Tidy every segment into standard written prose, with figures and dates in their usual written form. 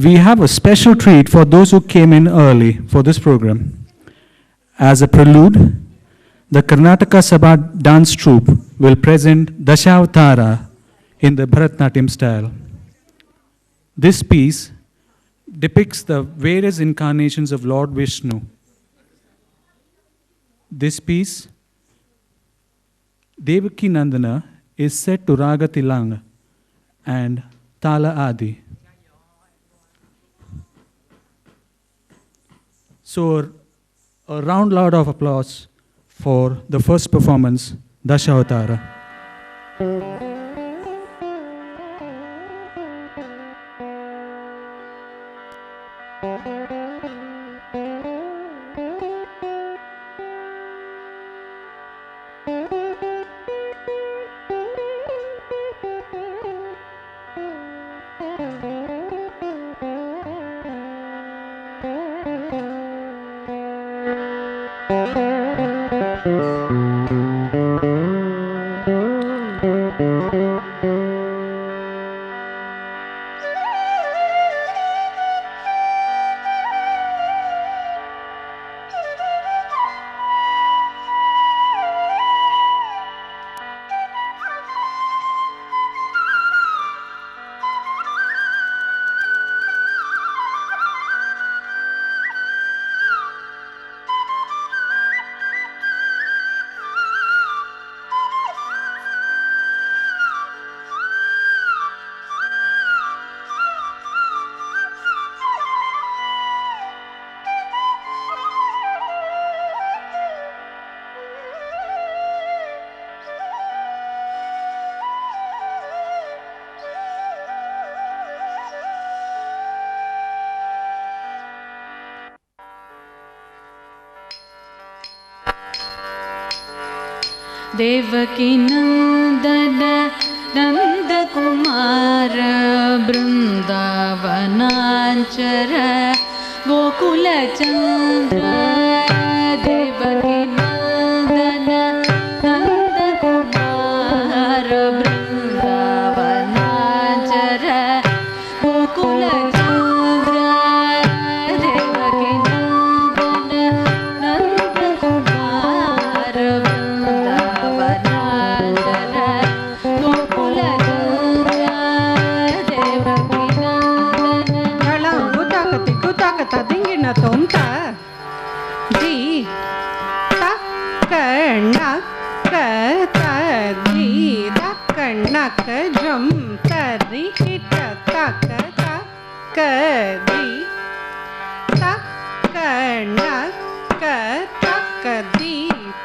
We have a special treat for those who came in early for this program. As a prelude, the Karnataka Sabha dance troupe will present Dashavatara in the Bharatnatyam style. This piece depicts the various incarnations of Lord Vishnu. This piece, Devaki Nandana, is set to Raga Tilanga and Tala Adi. So a round loud of applause for the first performance, Dashavatara. Devaki Nandan Nandkumar बृंदावनांचर गोकुलचंद्र देवकी नंदन नंदकुमार बृंदावनांचर गोकुलचंद्र देवकी नंदन नंदकुमार बृंदावनांचर गोकुलचंद्र देवकी नंदन ಗಳಂಬು ತಾಕತಿ ಕುತಾಕತ ದಿಂಗಿನ ತೋಂತ ದಿ ತಕ್ಕಣ್ಣಕ್ಕ ತದಿ ತಕ್ಕಣ್ಣಕ್ಕ ಜಂ ತರಿ ಹಿಟ ತಕ್ಕ ತಕ್ಕದಿ ತಕ್ಕಣ್ಣಕ್ಕ ತಕ್ಕದಿ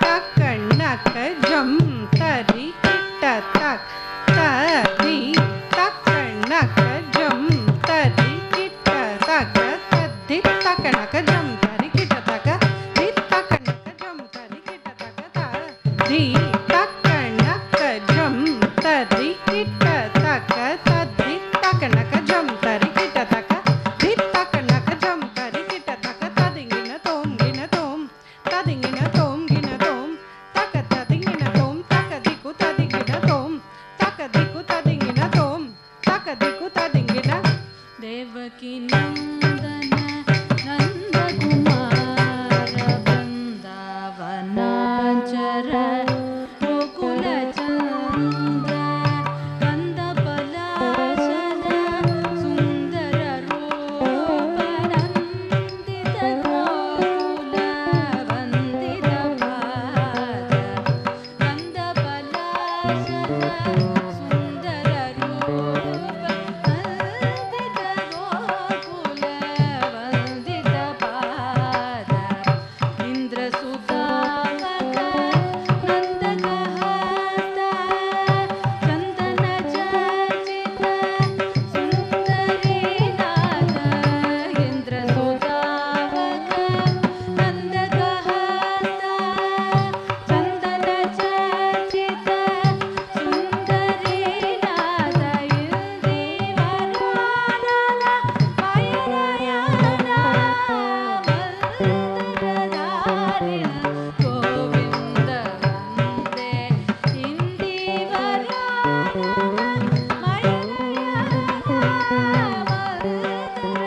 ತಕ್ಕಣ್ಣಕ್ಕ ಜಂ ತರಿ ಹಿಟ ತಕ್ಕ ತದಿ ತಕ್ಕಣ್ಣಕ್ಕ ಜಂ ತರಿ ಹಿಟ ತಕ್ಕ ತದ್ದಿ ತಕ್ಕಣ್ಣಕ್ಕ ಜಂ ತರಿ ಹಿಟ ತಕ್ಕ ದಿ ತಕ್ಕಣ್ಣಕ್ಕ ಜಂ ತರಿ ಹಿಟ ತಕ್ಕ ತದಿ ತಕ್ಕಣ್ಣಕ್ಕ ಜಂ ತರಿ ಹಿಟ ತಕ್ಕ ತದ್ದಿ ತಕ್ಕಣ್ಣಕ್ಕ ಜಂ ತರಿ ಹಿಟ ತಕ್ಕ ದಿ ತಕ್ಕಣ್ಣಕ್ಕ ಜಂ ತರಿ ಹಿಟ ತಕ್ಕ ತದಿಂಗಿನ ತೋಂ ತದಿಂಗಿನ ತೋಂ ಗಿನ ತೋಂ ತಕ್ಕ ತದಿಂಗಿನ ತೋಂ ತಕ್ಕ ದಿಕ್ಕು ತದಿಂಗಿನ ತೋಂ ತಕ್ಕ ದಿಕ್ಕು ತದಿಂಗಿನ ತೋಂ ತಕ್ಕ ದಿಕ್ಕು ತದಿಂಗಿನ देवकी नंदन नंदकुमार बृंदावनांचर गोकुलचंद्र कंदपलाशन सुंदर रूप नंदित गोकुल वंदित पाद कंदपलाशन सुंदर रूप नंदित गोकुल वंदित पाद इंद्रसुतावक नंदकहस्त चंदन चर्चित सुंदरीनाथ इंद्रसुतावक नंदकहस्त चंदन चर्चित सुंदरीनाथ इंदिवरानन मयूरयाना वरदारिण गोविंद वंदे इंदिवरानन मयूरयाना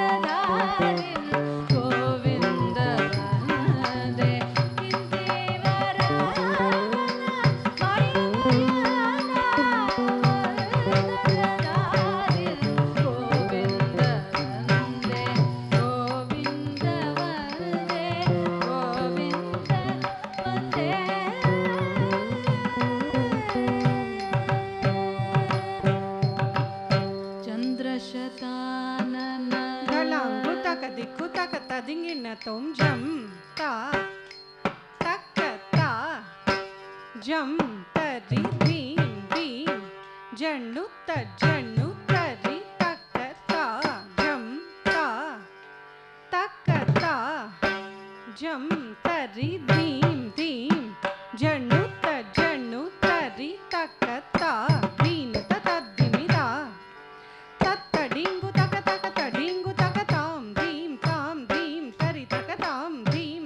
वरदारिण गोविंद वंदे ಚಂದ್ರಶತಾನನ ಗಳಂಬು ತಕ ದಿಕ್ಕು ತಕ ತದಿಂಗಿನ ತೋಂ ಜಂ ತಾ ತಕ್ಕ ತಾ ಜಂ ತರಿ ಧೀಂ ಧೀಂ ಜಣ್ಣು ಜಣ್ಣು ತರಿ ತಕ್ಕ ತಾ ಜಂ ತಾ ತಕ್ಕ ತಾ ಜಂ ತರಿ ಧೀಂ ಧೀಂ ಜಣ್ಣು ತರಿ ತಕ್ಕ ತಾ ದೀನ್ ತದ್ದಿಮಿದ ತತ್ತಡಿಂಗು ತಕ ತಕ ತಡಿಂಗು ತಕ ತಾಂ ಧೀಂ ತರಿ ತಕ ತಾಂ ಧೀಂ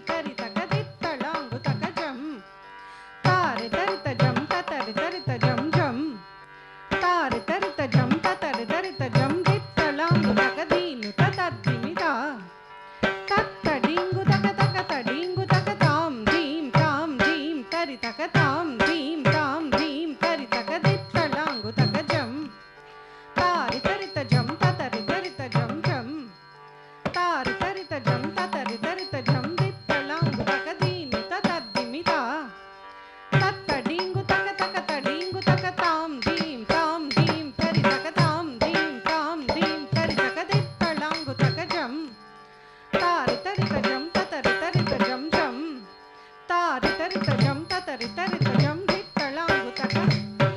ತರಿ ತಕ ದಿತ್ತಳಾಂಗು ತಕ ಜಂ ತಾರಿ ತರಿತ ಜಂ ತರಿ ತರಿತ ಜಂ ಜಂ ತಾರಿ ತರಿತ ಜಂ ತರಿ ತರಿತ ಜಂ ದಿತ್ತಳಾಂಗು ತಕ ದೀನು ತದ್ದಿಮಿದ ತತ್ತಡಿಂಗು ತಕ ತಕ ತಡಿಂಗು ತಕ ತಾಂ ಧೀಂ ತರಿ ತಕ ತಾಂ ಧೀಂ ತರಿ ತಕ ದಿತ್ತಳಾಂಗು ತಕ ಜಂ ತಾರಿ ತರಿತ ಜಂ ತರಿ ತರಿತ ಜಂ ಜಂ ತಾರಿ ತರಿತ ಜಂ ತರಿ ತರಿತ ಜಂ ದಿತ್ತಳಾಂಗು ತಕ ದೀನು ತದ್ದಿಮಿದ ತತ್ತಡಿಂಗು ತಕ ತಕ ತಡಿಂಗು ತಕ ತಾಂ ಧೀಂ ತರಿ ತಕ ತಾಂ ಧೀಂ ತರಿ ತಕ ದಿತ್ತಳಾಂಗು ತಕ ಜಂ ತಾರಿ ತರಿತ ಜಂ ತರಿ ತರಿತ ಜಂ ಜಂ ತಾರಿ ತರಿತ ಜಂ ತರಿ ತರಿತ ಜಂ ದಿತ್ತಳಾಂಗು ತಕ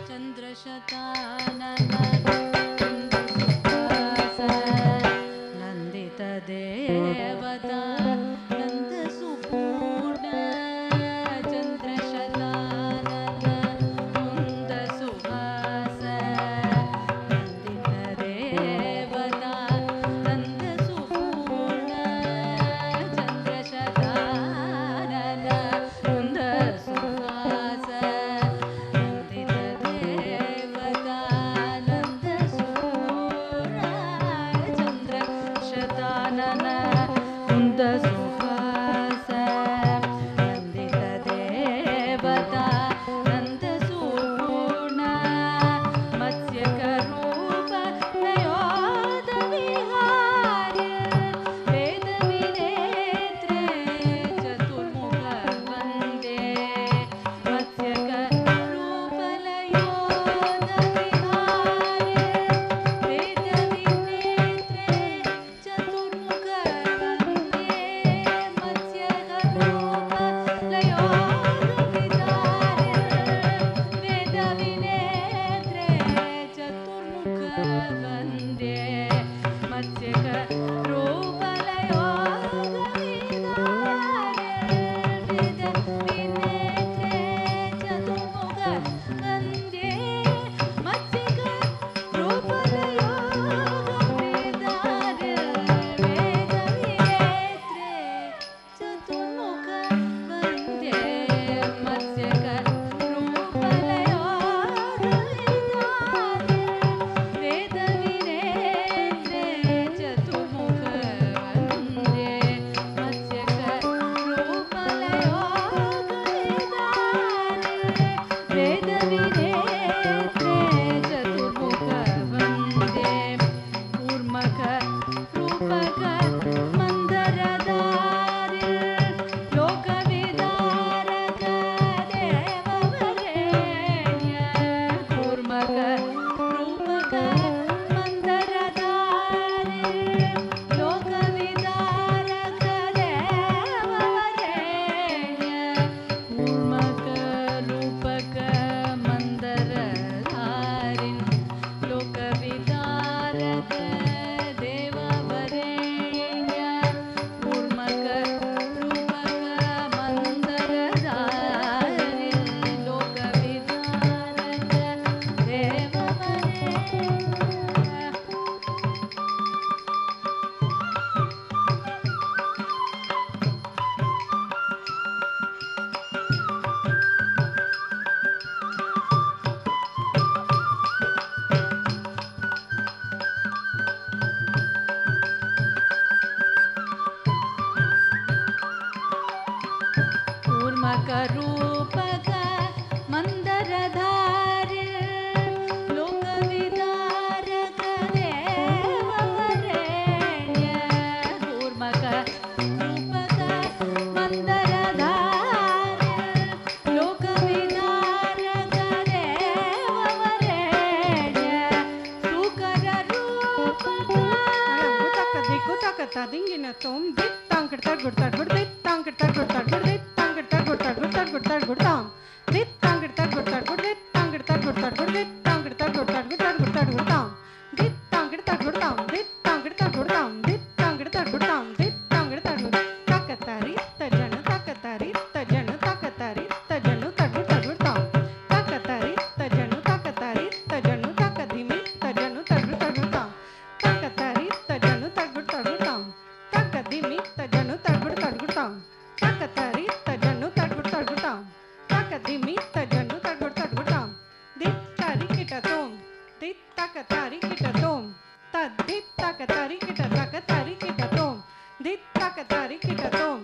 ಚಂದ್ರಶತಾನನ ನಂದಿತ ದೇವತಾ ನಂದ ಸುಪೂರ್ಣ ಚಂದ್ರಶತಾನನ सुहास नन्दित देवता नन्दसूपूर्ण मत्स्यकरूप नयोद विहार्य वेदविनेत्रे चतुर्मुख वन्दे मत्स्यकरूप लयोद विहार्य वेदविनेत्रे चतुर्मुख वन्दे मत्स्यकरूप लयोद विहार्य वेदविनेत्रे चतुर्मुख वन्दे मत्स्यकरूप लयोद कूर्मकरूपक मन्दरधारि लोकविदारक देववरेण्य कूर्मकरूपक मन्दरधारि लोकविदारक देववरेण्य सुकररूपक ದಿಂಗಿನ ತೋಮ್ ದಿತ್ ತಾಂಕಡ್ತಾಡ್ ಗುಡ್ತಾಡ್ ಗುಡ್ ದಿತ್ ತಾಂಕಡ್ತಾಡ್ ಗುಡ್ತಾಡ್ ಗುಡ್ ದಿತ್ ತಾಂಕಡ್ತಾಡ್ ಗುಡ್ತಾಡ್ ಗುಡ್ತಾಡ್ ಗುಡ್ತಾಡ್ ಗುಡ್ತಾಮ್ ದಿತ್ ತಾಂಕಡ್ತಾಡ್ ಗುಡ್ತಾಡ್ ಗುಡ್ ದಿತ್ ತಾಂಕಡ್ತಾಡ್ ಗುಡ್ತಾಡ್ ಗುಡ್ ದಿತ್ ತಾಂಕಡ್ತಾಡ್ ಗುಡ್ತಾಡ್ ಗುಡ್ತಾಡ್ ಗುಡ್ತಾಡ್ ಗುಡ್ತಾಮ್ ದಿತ್ ತಾಂಕಡ್ತಾಡ್ ಗುಡ್ತಾಮ್ ದಿತ್ ತಾಂಕಡ್ತಾಡ್ ಗುಡ್ತಾಮ್ ದಿತ್ ತಾಂಕಡ್ತಾಡ್ ಗುಡ್ತಾಮ್ ದಿತ್ ತಾಂಕಡ್ತಾಡ್ ತಾಕತಾರಿ ತಜಣ ತಾಕತಾರಿ ತಜಣ ತಾಕತಾರಿ ತಜಣ ತಡ್ಗುಡ್ತಾಡ್ ಗುಡ್ತಾಮ್ ತಾಕತಾರಿ ತಜಣ ತಾಕತಾರಿ ತಜಣ ತಾಕದಿಮಿ ತಜಣ ತಡ್ಗುಡ್ತಾಡ್ ಗುಡ್ತಾಮ್ ತಾಕತಾರಿ ತಜಣ ತಡ್ಗುಡ್ತಾಡ್ ಗುಡ್ತಾಮ್ ತಾಕದಿಮಿ ತಜಣ ತಡ್ಗುಡ್ತಾಡ್ ಗುಡ್ತಾಮ್ ತಾಕತಾರಿ ತಜಣ ತಡ್ಗುಡ್ತಾಡ್ ಗುಡ್ತಾಮ್ ತಾಕದಿಮಿ ತಜಣ ತಡ್ಗುಡ್ತಾಡ್ ಗುಡ್ತಾಮ್ ದಿತ್ ತಾರಿ ಕಿಟ ತೋಮ್ ದಿತ್ ತಾಕತಾರಿ ಕಿಟ ತೋಮ್ ತದ್ ದಿತ್ ತಾಕತಾರಿ ಕಿಟ ತಾಕತಾರಿ ಕಿಟ ತೋಮ್ ದಿತ್ ತಾಕತಾರಿ ಕಿಟ ತೋಮ್